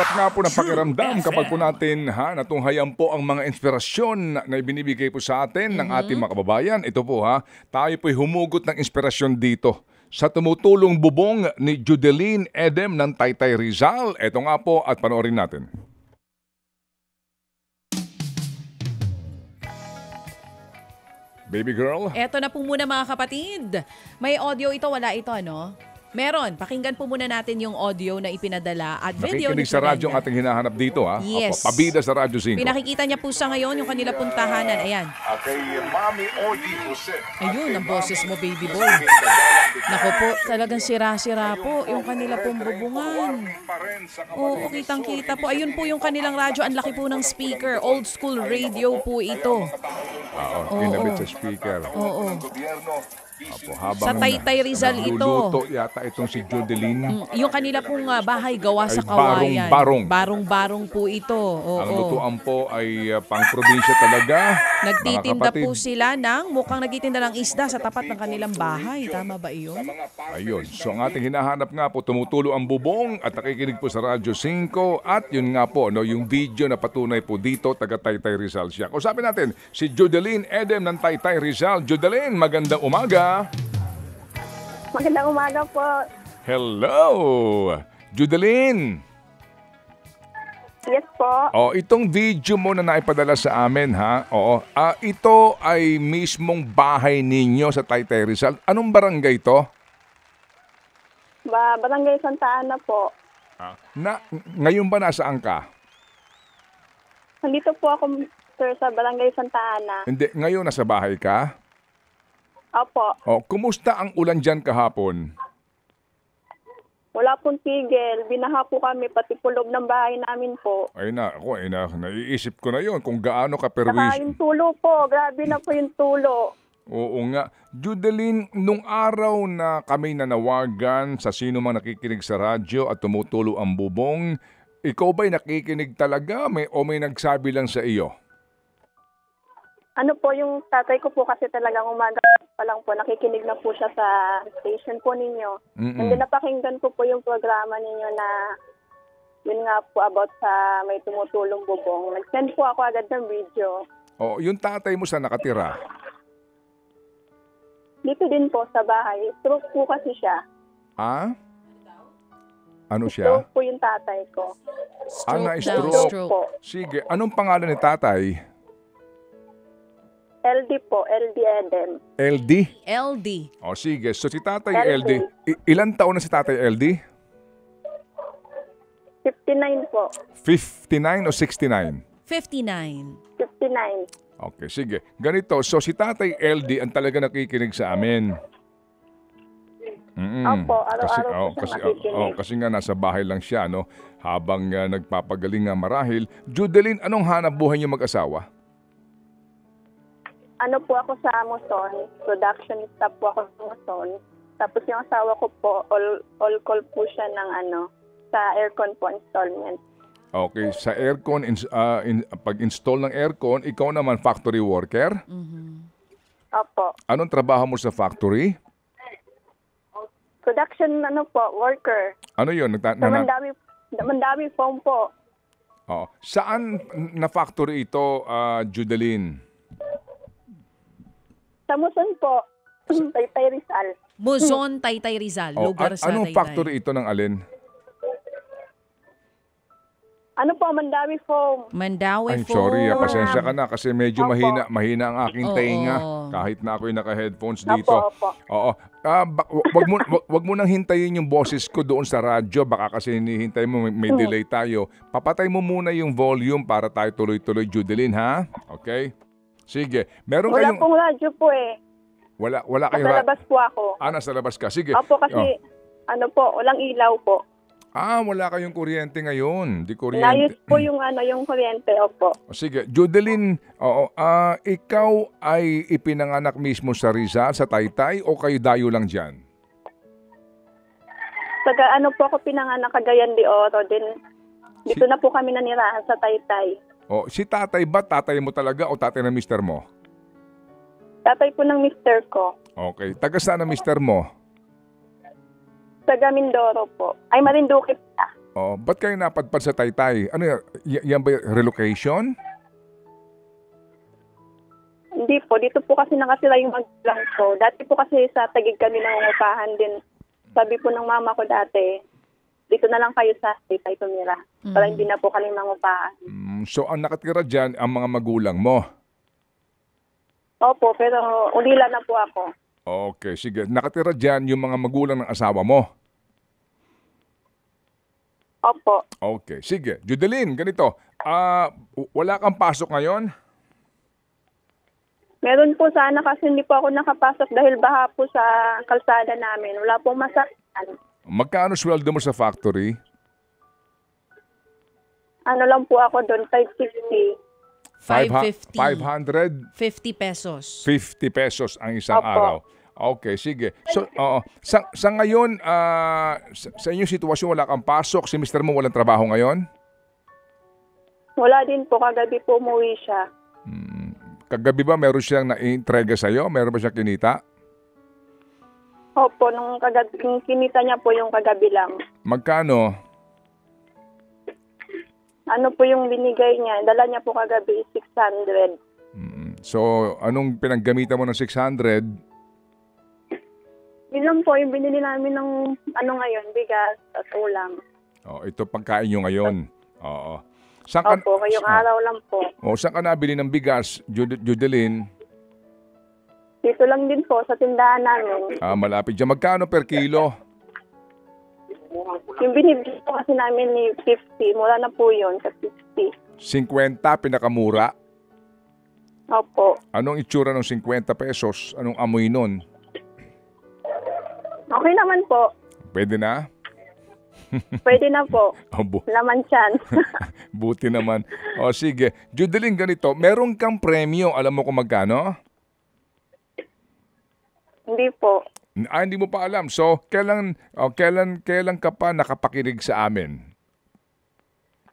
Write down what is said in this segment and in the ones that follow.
Sarap nga po ng pakiramdam kapag po natin natunghayan po ang mga inspirasyon na ibinibigay po sa atin ng ating mga kababayan. Ito po tayo po'y humugot ng inspirasyon dito sa tumutulong bubong ni Judeline Edem ng Taytay Rizal. Ito nga po at panoorin natin. Baby girl. Eto na po muna mga kapatid. May audio ito, wala ito ano? Meron. Pakinggan po muna natin yung audio na ipinadala at video. Nakikinig sa radyo ang ating hinahanap dito Yes. Opo, pabida sa Radyo 5. Pinakikita niya po sa ngayon yung kanila pong tahanan. Ayan. Kay Mami Odi Jose. Ayun, ang boses mo, baby boy. Naku po, talagang sira-sira po yung kanila pong bubungan. Oo, kitang-kita po. Ayun po yung kanilang radyo. Ang laki po ng speaker. Old school radio po ito. Oo, kinabit sa speaker. Oo. Opo, habang Sa Taytay Rizal ito. nagluluto yata itong si Judeline. Yung kanila pong bahay gawa sa Ay, kawayan. barong-barong. Barong-barong po ito. Oo. Ang lutuan po ay pang-probinsya talaga. Nagtitinda mga kapatid. po sila mukhang nagtitinda ng isda sa tapat ng kanilang bahay. Tama ba iyon? Ayun. So ang ating hinahanap nga po, tumutulo ang bubong at nakikinig po sa Radyo 5. At yun nga po, yung video na patunay po dito, taga Taytay Rizal siya. Kausapin natin si Judeline Edem ng Taytay Rizal. Judeline, magandang umaga. Magandang umaga po. Hello! Judeline! Yes po. Itong video mo na naipadala sa amin, ito ay mismong bahay ninyo sa Taytay Rizal. Anong barangay ito? Barangay Santa Ana po. Ngayon ba nasaan ka? Nandito po ako, sir, sa Barangay Santa Ana. Hindi, ngayon nasa bahay ka? Opo. Kumusta ang ulan dyan kahapon? Wala pong tigil. Binaha po kami, pati po loob ng bahay namin po. Naiisip ko na yon kung gaano ka Saka perwis. yung tulo po, grabe na po yung tulo. Oo nga. Judeline, nung araw na kami nanawagan sa sino mang nakikinig sa radyo at tumutulo ang bubong, ikaw ba'y nakikinig talaga o may nagsabi lang sa iyo? Ano po, yung tatay ko po kasi talagang umaga pa lang po, nakikinig na po siya sa station po ninyo. And then napakinggan ko po yung programa ninyo na yun nga po about sa may tumutulong bubong. Nag-send po ako agad ng video. Yung tatay mo sa nakatira? Dito din po sa bahay. Stroke po kasi siya. Ano siya? Stroke po yung tatay ko. Na-stroke. Stroke. Po. Sige, anong pangalan ni tatay? LD po, LD Edem. LD? LD. Sige. So si tatay LD. ilan taon na si tatay LD? 59 po. 59 o 69? 59. 59. Okay, sige. Ganito, so si tatay LD ang talaga nakikinig sa amin. Opo, araw-araw po siya nakikinig. Kasi nga nasa bahay lang siya, no? Habang nagpapagaling nga marahil. Judeline, anong hanap buhay niyo mag-asawa? Ano po ako sa Amazon, production staff po ako sa Amazon. Tapos yung asawa ko po, all call po siya ng sa aircon po installment. Okay, sa aircon, pag-install ng aircon, ikaw naman factory worker? Opo. Anong trabaho mo sa factory? Production worker. Ano yun? Sa Mandami foam po. Saan na factory ito, Judeline? Sa Muson po, Taytay Rizal. Muzon, Taytay Rizal. Lugar sa Anong Taytay. factory ito ng alin? Ano po, Mandami foam. Mandawi Ay, po. sorry, pasensya ka na kasi medyo Opo. mahina ang aking Oo. tenga kahit na ako'y naka-headphones dito. Opo. Oo. Wag mo nang hintayin yung boses ko doon sa radyo, baka kasi hinihintay mo may delay tayo. Papatay mo muna yung volume para tayo tuloy-tuloy, Judeline, ha? Okay? Sige. Meron Wala kayong pong radyo po eh. wala kayong Nasa labas po ako. nasa labas ka. Sige. Opo, kasi walang ilaw po. Wala kayong kuryente ngayon. Di Inayos kuryente. po yung kuryente, opo. Sige, Judeline, ikaw ay ipinanganak mismo sa Rizal, sa Taytay, o kayo dayo lang dyan? Po ako pinanganak Cagayan de Oro din. Dito na po kami nanirahan sa Taytay. Si tatay ba, tatay mo talaga o tatay ng mister mo? Tatay po ng mister ko. Okay. Taga saan ang mister mo? Taga Mindoro po. Ay, Marinduque pa. Oh, ba't kayo napadpad sa Taytay? Ano yan ba relocation? Hindi po, dito po kasi nakatira yung magulang ko. Dati po kasi sa Taguig kami nangungupahan din. Sabi po ng mama ko dati, dito na lang kayo sa Taytay tumira. Para hindi na po kami mangupahan. So ang nakatira dyan, ang mga magulang mo? Opo, pero ulila na po ako. Okay, sige. Nakatira dyan yung mga magulang ng asawa mo? Opo. Okay, sige. Judeline, ganito. Wala kang pasok ngayon? Meron po sana kasi hindi po ako nakapasok dahil baha po sa kalsada namin. Wala pong masakyan. Magkano sweldo mo sa factory? Ano lang po ako doon, 560. 550. 550 50 pesos. pesos ang isang Opo. araw. Okay, sige. So, sa ngayon, sa inyong sitwasyon, wala kang pasok. Si Mr. mo walang trabaho ngayon? Wala din po, kagabi po umuwi siya. Kagabi ba meron siyang na-entrega sa'yo? Meron ba siyang kinita? Opo, nung kagabi, yung kinita niya po yung kagabi lang. Magkano? Ano po yung binigay niya? Dala niya po kagabi 600. So, anong pinaggamitan mo ng 600? Yun lang po yung binili namin ng ngayon, bigas at ulam. Ito pagkain nyo ngayon. Oo. Saan ka, Opo, ngayong araw lang po. saan ka nabili ng bigas, Judeline? Dito lang din po sa tindahan namin. Malapit dyan. Magkano per kilo? Yung binibili po kasi namin ni 50, mura na po yun sa 50. 50, pinakamura. Opo. Anong itsura ng 50 pesos? Anong amoy nun? Okay naman po. Pwede na? Pwede na po. Oh, Laman tiyan. buti naman. Sige. Judeline, ganito. Meron kang premyo. Alam mo kung magkano? Hindi po. Hindi mo pa alam. So, kailan ka pa nakapakinig sa amin?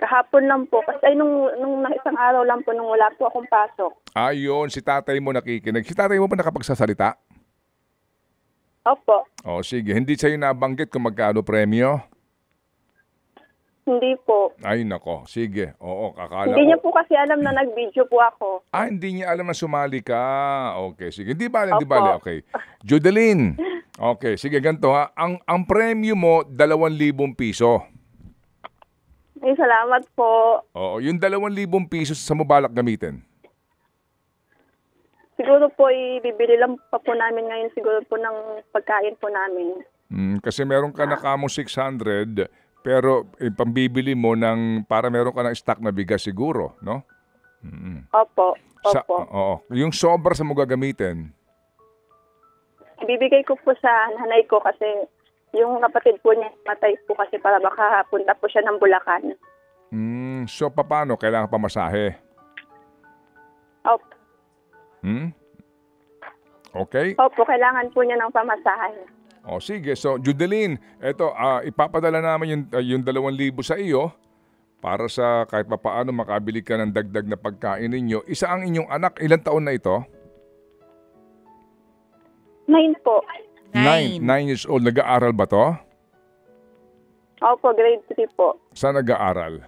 Kahapon lang po. Kasi nung isang araw lang po nung wala po akong pasok. Ayun, si tatay mo nakikinig. Si tatay mo ba nakapagsasalita? Opo. Sige. Hindi sa'yo nabanggit kung magkano premyo? Hindi po. Ay, nako. Sige. Oo, kakala Hindi niya ko. po kasi alam na nag-video po ako. Hindi niya alam na sumali ka. Okay, sige. Hindi bale. Opo. Okay. Judeline. Okay, sige, ganito ha. Ang premyo mo, 2,000 piso. Ay, salamat po. Oo, yung 2,000 piso sa mo balak gamitin? Siguro po, ibibili lang pa po namin ngayon siguro po ng pagkain po namin. Kasi meron ka na kamong 600, pero pambibili mo para meron ka ng stock na bigas siguro, no? Opo. Opo. Oo. Yung sobra sa mo gagamitin? Ibibigay ko po sa nanay ko kasi yung kapatid po niya matay po kasi para makapunta po siya ng Bulacan. So, paano? Kailangan pamasahe? Opo. Okay? Opo, kailangan po niya ng pamasahe. Sige. So, Judeline, eto, ipapadala namin yung 2,000 sa iyo para sa kahit papaano makabili ka ng dagdag na pagkain ninyo. Isa ang inyong anak. Ilang taon na ito? 9 po. 9 years old. Nag-aaral ba to? Opo, grade 3 po. Saan nag-aaral?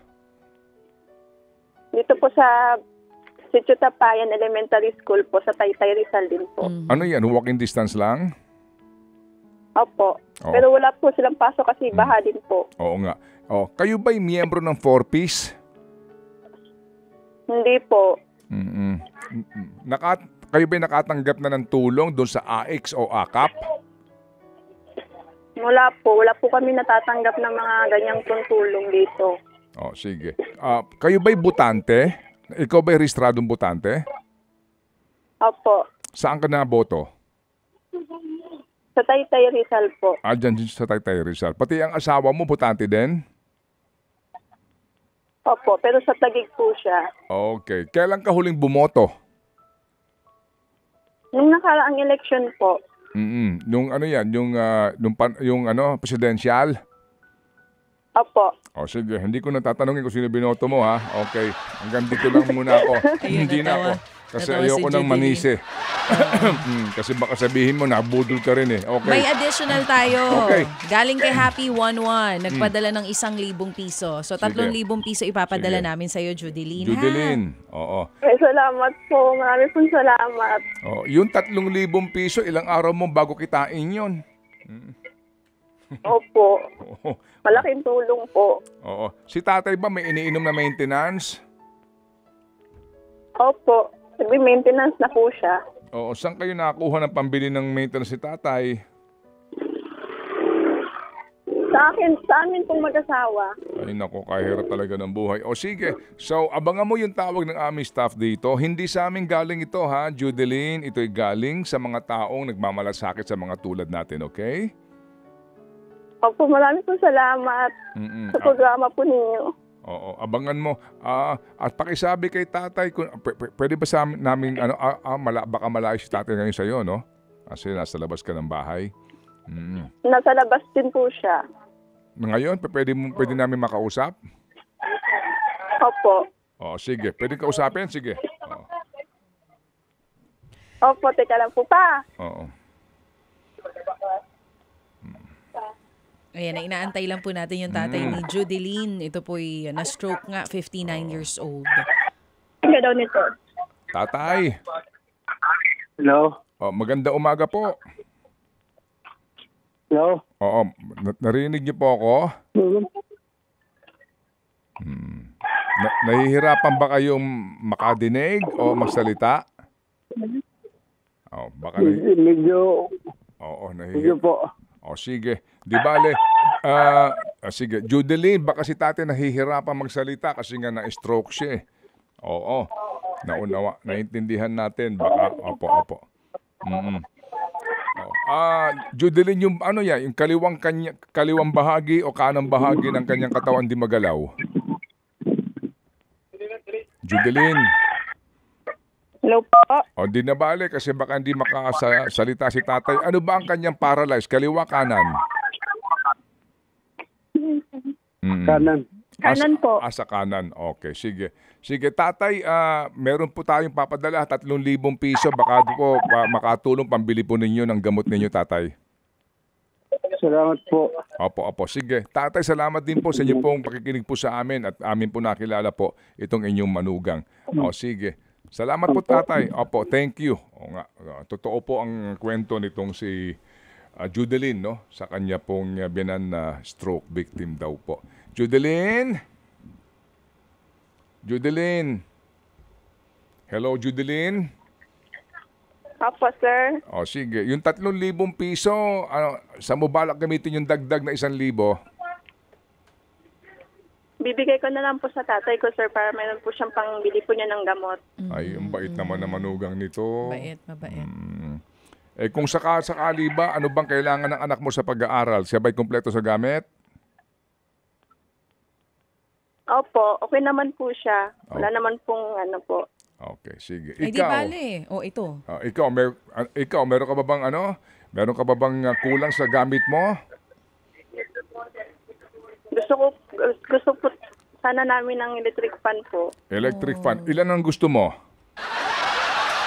Dito po sa Sitio Tapayan Elementary School po sa Taytay Rizal din po. Ano yan? Walking distance lang? Opo. Pero wala po silang pasok kasi baha din po. Oo nga. Kayo ba'y miyembro ng 4Ps? Hindi po. Kayo ba'y nakatanggap na ng tulong doon sa AX o AKAP? Wala po. Wala po kami natatanggap ng mga ganyang tulong dito. Sige. Kayo ba'y butante? Ikaw ba'y rehistradong butante? Opo. Saan ka na boto? Sa Taytay Rizal po. Dyan sa Taytay Rizal. Pati ang asawa mo, butante din? Opo, pero sa Taguig po siya. Okay. Kailan ka huling bumoto? Nung nakaraang election po. Yung ano yan? Yung presidential? Opo. Sige. Hindi ko natatanungin kung sino binoto mo, ha? Okay. Hanggang dito lang muna ako. Ayun, Hindi na natawa. ako. Kasi Natawa si ayoko ng Judeline. manise. Kasi baka sabihin mo, nabudol ka rin eh. Okay. May additional tayo. Okay. Galing kay Happy 11, nagpadala ng 1,000 piso. So 3,000 piso ipapadala Sige. namin sa'yo, Judeline. Judeline, oo. Ay, salamat po. Marami pong salamat. Oh, yung 3,000 piso, ilang araw mo bago kitain yun? Opo. Oo. Malaking tulong po. Oo. Si tatay ba may iniinom na maintenance? Opo. Nagbi-maintenance na po siya. Oo. Saan kayo nakakuha ng pambili ng maintenance si tatay? Sa amin pong mag-asawa. Ay nako, kahirap talaga ng buhay. O sige, so abangan mo yung tawag ng aming staff dito. Hindi sa amin galing ito ha, Judeline. Ito'y galing sa mga taong nagmamalasakit sa mga tulad natin, okay? Opo, marami pong salamat sa programa po ninyo. Oo, abangan mo. At pakisabi kay tatay, kung, pwede ba sa namin, baka malayo si tatay ngayon sa'yo, no? Kasi nasa labas ka ng bahay. Nasa labas din po siya. Ngayon, pwede namin makausap? Opo. Oo, sige. Pwede kausapin? Sige. Oo. Opo, teka lang po pa. Oo. Ayan, inaantay lang po natin yung tatay ni Judeline. Ito po'y na-stroke nga, 59 years old. Tingnan daw nito. Tatay. Hello? Oh, maganda umaga po. Hello? Oo, narinig niyo po ako? Nahihirapan ba kayong makadinig o magsalita? Oh, baka Medyo nahihirapan. po. O sige, di bale, sige, Judeline, baka si tate nahihirapan magsalita kasi nga na-stroke siya eh. Oo, naintindihan natin, baka, opo. Judeline, yung ano yan, yung kaliwang bahagi o kanang bahagi ng kanyang katawan di magalaw? Judeline. Hello po. O di na bale kasi baka hindi makasalita si tatay. Ano ba ang kanyang paralyzed? Kaliwa, kanan? Kanan. Kanan po. Sa kanan. Okay, sige. Sige, tatay, meron po tayong papadala, 3,000 piso. Baka po makatulong pambili po ninyo ng gamot ninyo, tatay. Salamat po. Opo. Sige. Tatay, salamat din po sa inyo pong pakikinig po sa amin at amin po nakilala po itong inyong manugang. O, sige. Salamat po, tatay. Opo, thank you. O nga, totoo po ang kwento nitong si Judeline, no? Sa kanya pong biyanan na stroke victim daw po. Judeline? Judeline? Hello, Judeline? Opo, sir. O sige, yung 3,000 piso, sa mo balak gamitin yung dagdag na 1,000? Bibigay ko na lang po sa tatay ko, sir, para mayroon po siyang pangbili po niya ng gamot. Ay, ang bait naman na manugang nito. Mabait. Eh kung sakali ba, ano bang kailangan ng anak mo sa pag-aaral? Siya ba'y kumpleto sa gamit? Opo, okay naman po siya. Wala naman pong ano po. Okay, sige. Ay, di bale. O, ito. Ikaw, meron ka ba bang Meron ka ba bang kulang sa gamit mo? Gusto po sana namin ng electric fan po. Electric fan. Ilan ang gusto mo?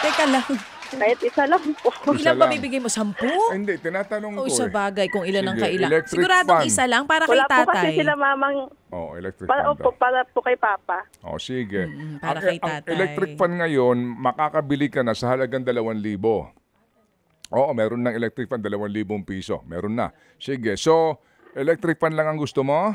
Teka lang. Kahit isa lang po. Ilan ba lang. bibigay mo? 10? Hindi, tinatanong O ko sa bagay kung ilan ang Sige, kailangan. electric Siguradong fan. isa lang para kay Wala po kasi tatay. sila mamang electric para, fan opo, daw. para po kay Papa. Sige. para kay Ang tatay. electric fan ngayon, makakabili ka na sa halagang 2,000. Oo, meron ng electric fan, 2,000 piso. Meron na. Sige, so, electric fan lang ang gusto mo?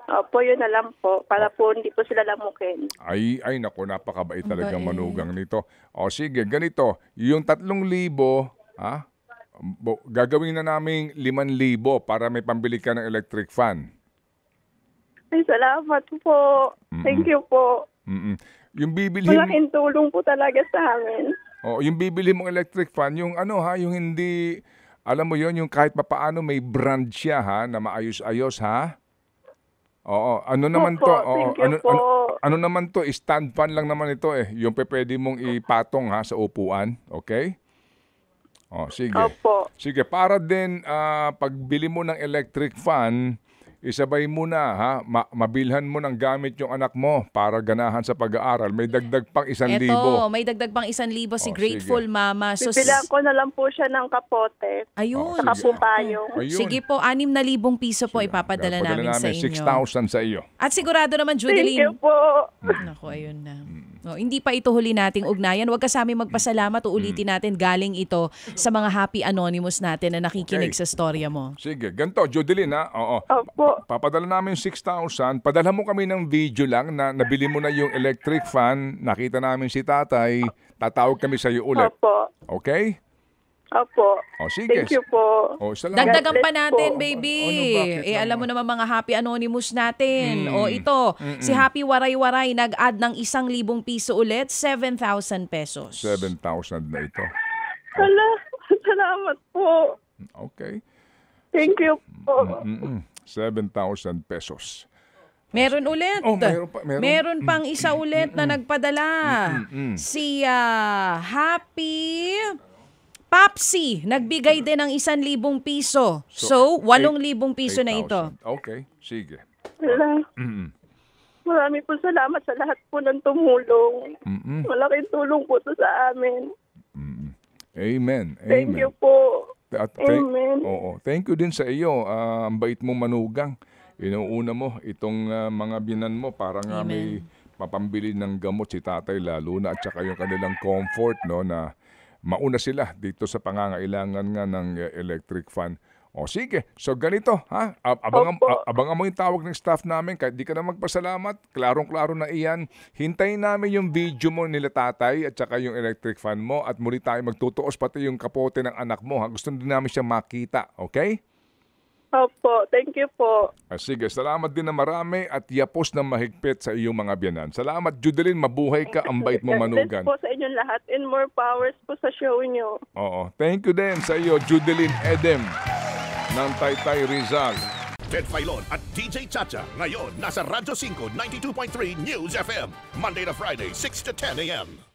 Opo, yun na lang po. Para po hindi po sila lamukin. Ay, naku, napakabait talagang Bait. manugang nito. O sige, ganito, yung 3,000, gagawin na namin 5,000 para may pambili ka ng electric fan. Ay, salamat po. Thank you po. Yung bibilhin, Malaking tulong po talaga sa amin. yung bibili mong electric fan, yung yung hindi, alam mo yon, yung kahit papaano may brand siya na maayos-ayos Oo, ano naman Opo, to? Oo, thank you po. ano naman to? Stand fan lang naman ito eh. Yung pwede mong ipatong sa upuan, okay? Sige. Opo. Sige, para din pagbili mo ng electric fan, isabay mo na, ha? Mabilhan mo ng gamit yung anak mo para ganahan sa pag-aaral. May dagdag pang 1,000. Eto, may dagdag pang 1,000 si Oh, Grateful sige. Mama. So, Bibilang ko na lang po siya ng kapote. ayun. Saka po payong. Ayun. Sige po, 6,000 piso po ipapadala namin sa inyo. 6,000 sa iyo. At sigurado naman, Thank you Judeline. po. Naku, ayun na. Oh, hindi pa ito huli nating ugnayan. Huwag ka sa aming magpasalamat. Uulitin natin galing ito sa mga happy anonymous natin na nakikinig Okay. sa storya mo. Sige, ganito, Judeline, ha? Oo. Opo. Papadala namin 6,000. Padala mo kami ng video lang na nabili mo na yung electric fan. Nakita namin si tatay. Tatawag kami sa iyo ulit. Opo. Okay? Opo. O, sige. Thank you po. O, salamat. Dagdagan pa bless natin, po. baby. Ano, bakit Alam mo naman mga happy anonymous natin. O Hmm. ito, si Happy Waray-Waray nag-add ng 1,000 piso ulit, 7,000 pesos. 7,000 na ito. Salamat po. Okay. Thank you po. 7,000 pesos. Meron ulit. Oh, meron pa, meron. Meron pang isa ulit na nagpadala. Si Happy Papsi, nagbigay din ng 1,000 piso. So, 8,000 piso na ito. 8,000. Okay, sige. Marami po salamat sa lahat po ng tumulong. Malaking tulong po to sa amin. Amen. Thank Amen. you po. At Amen. Oo, thank you din sa iyo. Ang bait mo manugang. Inuuna mo itong mga binan mo para nga may mapambili ng gamot si tatay lalo na at saka yung kanilang comfort no na mauna sila dito sa pangangailangan nga ng electric fan. O sige, so ganito ha, abangan mo yung tawag ng staff namin kahit di ka na magpasalamat, klarong-klaro na iyan. Hintayin namin yung video mo nila tatay at saka yung electric fan mo at muli tayo magtutuos pati yung kapote ng anak mo ha. Gusto din namin siya makita, okay? Opo. Thank you po. Sige, salamat din na marami at yapos na mahigpit sa iyong mga biyanan. Salamat, Judeline. Mabuhay ka. Ang bait mo manugan. God bless po sa inyong lahat and more powers po sa show niyo. Oo. Thank you din sa iyo, Judeline Edem ng Taytay Rizal. Ted Filon at DJ Chacha. Ngayon, nasa Radyo 5, 92.3 News FM. Monday to Friday, 6 to 10 a.m.